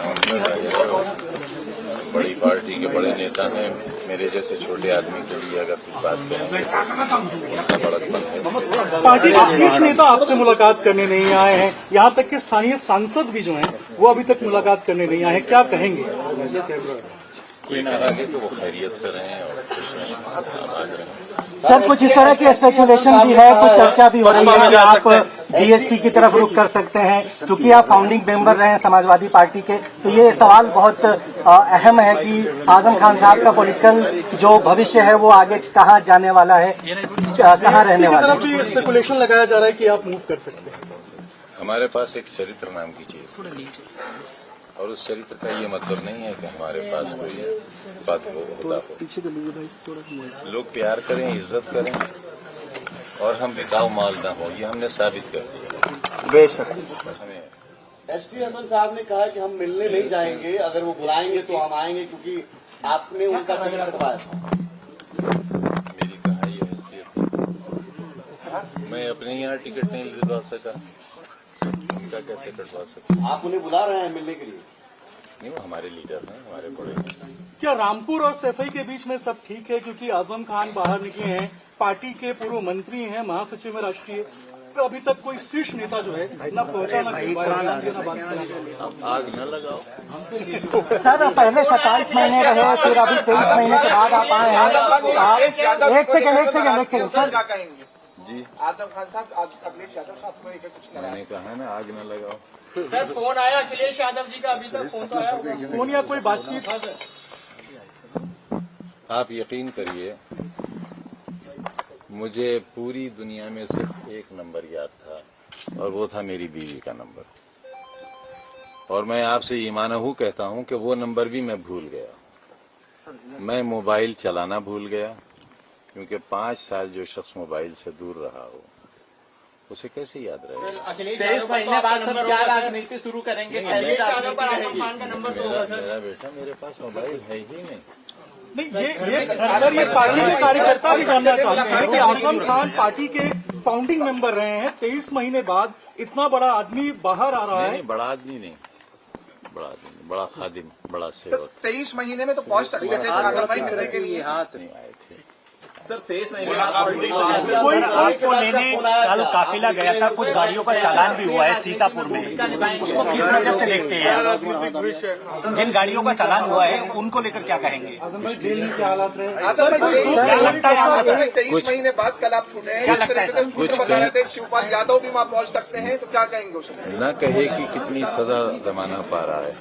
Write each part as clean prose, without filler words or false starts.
उनमें बड़ी पार्टी के बड़े नेता हैं, मेरे जैसे छोटे आदमी के लिए अगर कुछ बात करेंगे तो उनका बड़कपन है। पार्टी के शीर्ष नेता आपसे मुलाकात करने नहीं आए हैं, यहाँ तक कि स्थानीय सांसद भी जो हैं वो अभी तक मुलाकात करने नहीं आए हैं, क्या कहेंगे? कोई नाराज है तो वो खैरियत से रहें और खुश रहें, आबाद रहें। सर, कुछ इस तरह की स्पेकुलेशन भी है, कुछ चर्चा भी हो रही है कि आप बीएसपी की तरफ रुख कर सकते हैं, क्योंकि आप फाउंडिंग मेंबर रहे हैं समाजवादी पार्टी के। तो ये सवाल बहुत अहम है कि आजम खान साहब का पॉलिटिकल जो भविष्य है वो आगे कहाँ जाने वाला है, कहाँ रहने वाला है। भी स्पेकुलेशन लगाया जा रहा है कि आप मूव कर सकते हैं। हमारे पास एक चरित्र नाम की चीज, और उस चरित्र का ये मतलब नहीं है कि हमारे पास कोई बात होता हो। लोग प्यार करें, इज्जत करें और हम बिकाऊ माल न हो, ये हमने साबित कर दिया। बेशक एसटी हसन साहब ने कहा कि हम मिलने नहीं जाएंगे, अगर वो बुलाएंगे तो हम आएंगे, क्योंकि आपने उनका टिकट कटवाया था। मेरी कहा ये हैसियत, मैं अपने यहाँ टिकट नहीं दिलवा सका, उनका कैसे कटवा सकता? आप उन्हें बुला रहे हैं मिलने के लिए? नहीं, वो हमारे लीडर हैं, हमारे बड़े। क्या रामपुर और सैफई के बीच में सब ठीक है? क्योंकि आजम खान बाहर निकले हैं, पार्टी के पूर्व मंत्री हैं, महासचिव है राष्ट्रीय, तो अभी तक कोई शीर्ष नेता जो है न पहुंचा, न बात किया। आग न लगाओ। सर, पहले 27 महीने रहे, फिर अभी 23 महीने के बाद आप आए हैं। एक सेकंड सर, क्या कहेंगे जी? आजम खान साहब, अखिलेश यादव साहब को लेकर कुछ मैंने कहा ना, आग न लगाओ। सर, फोन आया अखिलेश यादव जी का? अभी तक फोन तो आया, फोन या कोई बातचीत? आप यकीन करिए, मुझे पूरी दुनिया में सिर्फ एक नंबर याद था, और वो था मेरी बीवी का नंबर। और मैं आपसे ईमानहू कहता हूं कि वो नंबर भी मैं भूल गया। मैं मोबाइल चलाना भूल गया, क्योंकि 5 साल जो शख्स मोबाइल से दूर रहा हो उसे कैसे याद रहेगा? 23 महीने बाद सब क्या राजनीति शुरू करेंगे? यादव पर आजम खान का नंबर तो होगा सर। मेरा बेटा, मेरे पास मोबाइल है ही नहीं। नहीं, ये पार्टी के कार्यकर्ता भी जानना चाहते हैं कि आजम खान पार्टी के फाउंडिंग मेंबर रहे हैं, 23 महीने बाद इतना बड़ा आदमी बाहर आ रहा है। नहीं, बड़ा आदमी नहीं, बड़ा खादिम, बड़ा सेवक। 23 महीने में तो पहुंच सकते थे मिलने के लिए। नहीं आए थे सर, 23 महीने कोई को लेने कल काफिला गया था, कुछ गाड़ियों का चालान भी हुआ है सीतापुर में, उसको किस नजर से देखते हैं आप? जिन गाड़ियों का चालान हुआ है उनको लेकर क्या कहेंगे? जेल में क्या हालात रहे? 23 महीने बाद कल आप छूटे हैं, कुछ बता रहे थे शिवपाल यादव भी वहाँ पहुँच सकते हैं, तो क्या कहेंगे उसमें? न कहे कि कितनी सजा जमाना पा रहा है,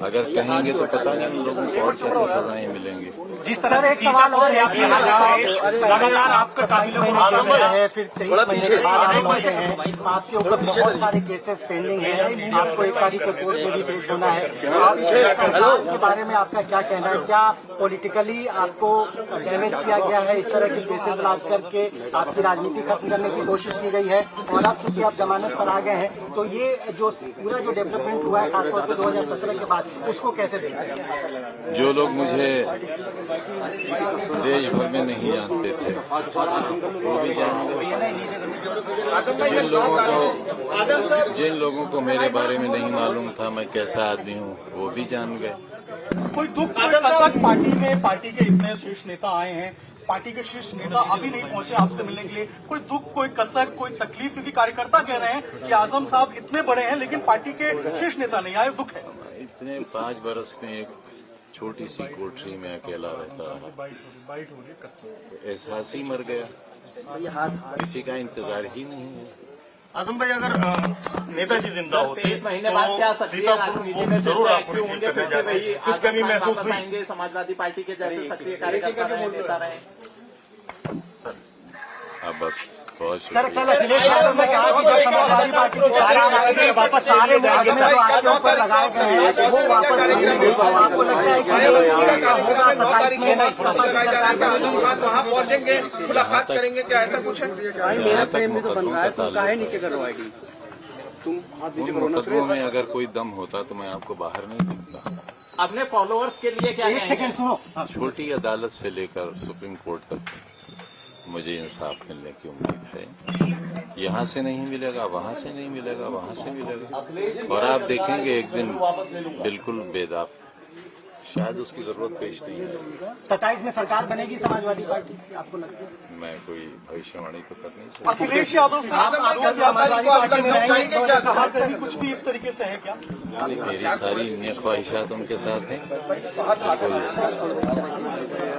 अगर कहेंगे तो पता नहीं लोगों को और क्या सजाएं मिलेंगी। जिस तरह से सीतापुर से आप यहाँ लगातार आपका काफिला है, फिर 23 महीने के बाद आप पहुंचे हैं, आपके ऊपर बहुत सारे केसेस पेंडिंग हैं, आपको 1 तारीख को कोर्ट में भी पेश होना है। आप सरकार के बारे में आपका क्या कहना है? क्या पॉलिटिकली आपको डैमेज किया गया है? इस तरह के केसेस लाद करके आपकी राजनीति खत्म करने की कोशिश की गई है, और अब चूंकि आप जमानत पर आ गए हैं, तो ये जो पूरा जो डेवलपमेंट हुआ है खासतौर पर 2017 के बाद, उसको कैसे देखते हैं? जो लोग मुझे देश भर में नहीं जानते थे वो भी जान गए। जिन लोगों को मेरे बारे में नहीं मालूम था मैं कैसा आदमी हूँ, वो भी जान गए। कोई दुख, कोई कसक पार्टी में? पार्टी के इतने शीर्ष नेता आए हैं, पार्टी के शीर्ष नेता अभी नहीं पहुंचे आपसे मिलने के लिए। कोई दुख, कोई कसक, कोई तकलीफ? क्योंकि कार्यकर्ता कह रहे हैं कि आजम साहब इतने बड़े हैं लेकिन पार्टी के शीर्ष नेता नहीं आए, दुख है। इतने 5 बरस में एक छोटी सी कोठरी में अकेला रहता है, एहसास ही मर गया, किसी का इंतजार ही नहीं है। आजम भाई, अगर नेताजी जिंदा होते 23 महीने बाद क्या सक्रिय राजनीति में जरूर एक्टिव होंगे, फिर से वही कुछ कमी महसूस हुई? आएंगे समाजवादी पार्टी के जैसे सक्रिय कार्यकर्ता नेता रहे? अब बस बहुत सर, कल शुक्रिया। अखिलेश यादव ने कहा कि जो समाजवादी पार्टी के सारे वापस सारे मुकदमे जो आपके ऊपर लगाए गए हैं वो वापस नहीं। आपको लगता है कि वहाँ पहुँचेंगे, मुलाकात करेंगे, क्या ऐसा कुछ है? मेरा फ्रेम भी तो बन रहा है, तुम काहे नीचे करवाएगी? मुकदमों में अगर कोई दम होता तो मैं आपको बाहर नहीं दिखता। अपने फॉलोअर्स के लिए क्या एक सेकंड सुनो। छोटी अदालत से लेकर सुप्रीम कोर्ट तक मुझे इंसाफ मिलने की उम्मीद है। यहाँ से नहीं मिलेगा, वहाँ से नहीं मिलेगा, वहाँ से मिलेगा। अखिलेश जी और आप देखेंगे एक दिन वापस ले लूंगा। बिल्कुल बेदाग, शायद उसकी जरूरत पेश नहीं है। 27 में सरकार बनेगी समाजवादी पार्टी की, आपको लगता है? मैं कोई भविष्यवाणी तो कर नहीं सकता। अखिलेश यादव आप समाजवादी पार्टी में रहेंगे तो कहा कहीं कुछ भी इस तरीके से है क्या? मेरी सारी ख्वाहिशात उनके साथ हैं।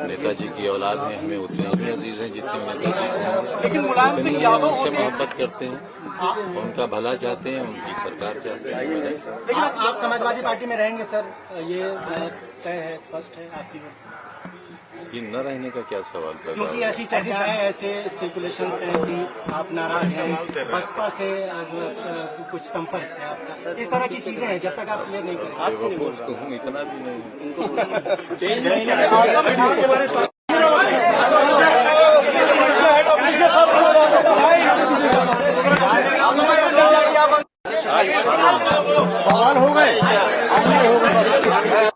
नेताजी की औलाद में हमें उतने ही अजीज हैं जितने नेताजी को हैं। लेकिन मुलायम सिंह यादव उनसे होते हैं। मोहब्बत करते हैं, उनका भला चाहते हैं, उनकी सरकार चाहते हैं। लेकिन आप समाजवादी पार्टी में रहेंगे सर, ये तय है, स्पष्ट है आपकी ओर से? ये न रहने का क्या सवाल पैदा क्योंकि होगा? ऐसी चर्चाएं, ऐसे स्पेकुलेशन हैं कि आप नाराज हैं, बसपा से कुछ संपर्क है आपका, इस तरह की चीजें हैं, जब तक आप क्लियर नहीं करेंगे। बेवकूफ तो हूँ, इतना भी नहीं।